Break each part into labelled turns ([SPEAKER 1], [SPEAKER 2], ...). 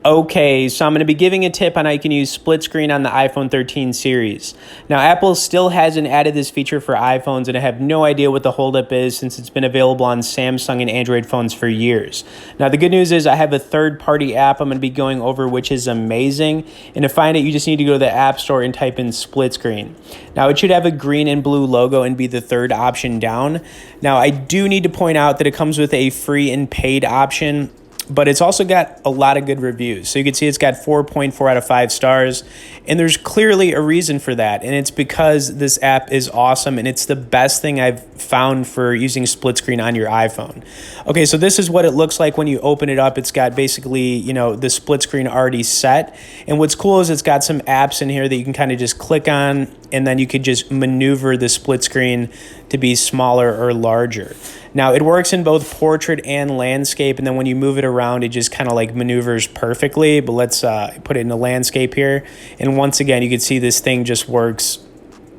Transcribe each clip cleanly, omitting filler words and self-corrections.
[SPEAKER 1] Okay, so I'm going to be giving a tip on how you can use split screen on the iPhone 13 series. Now, Apple still hasn't added this feature for iPhones, and I have no idea what the holdup is since it's been available on Samsung and Android phones for years. Now, the good news is I have a third-party app I'm going to be going over, which is amazing. And to find it, you just need to go to the App Store and type in split screen. Now, it should have a green and blue logo and be the third option down. Now, I do need to point out that it comes with a free and paid option, but it's also got a lot of good reviews. So you can see it's got 4.4 out of 5 stars, and there's clearly a reason for that, and it's because this app is awesome, and it's the best thing I've found for using split screen on your iPhone. Okay, so this is what it looks like when you open it up. It's got basically, the split screen already set, and what's cool is it's got some apps in here that you can kind of just click on, and then you could just maneuver the split screen to be smaller or larger. Now, it works in both portrait and landscape, and then when you move it around, it just kind of like maneuvers perfectly. But let's put it in the landscape here. And once again, you can see this thing just works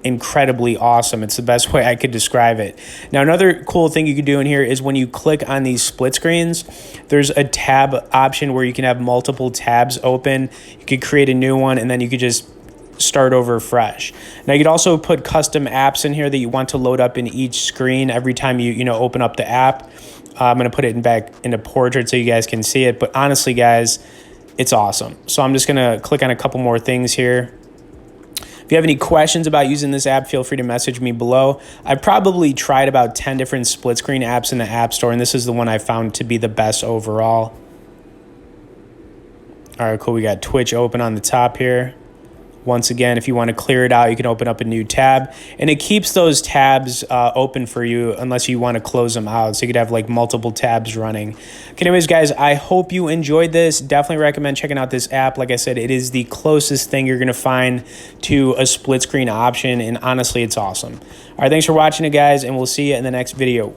[SPEAKER 1] incredibly awesome. It's the best way I could describe it. Now, another cool thing you could do in here is when you click on these split screens, there's a tab option where you can have multiple tabs open. You could create a new one, and then you could just start over fresh. Now, you could also put custom apps in here that you want to load up in each screen every time you open up the app. I'm going to put it back into portrait so you guys can see it. But honestly, guys, it's awesome. So I'm just going to click on a couple more things here. If you have any questions about using this app, feel free to message me below. I've probably tried about 10 different split screen apps in the App Store, and this is the one I found to be the best overall. All right, cool. We got Twitch open on the top here. Once again, if you want to clear it out, you can open up a new tab, and it keeps those tabs open for you unless you want to close them out. So you could have like multiple tabs running. Okay, anyways, guys, I hope you enjoyed this. Definitely recommend checking out this app. Like I said, it is the closest thing you're going to find to a split screen option, and honestly, it's awesome. All right, thanks for watching it, guys, and we'll see you in the next video.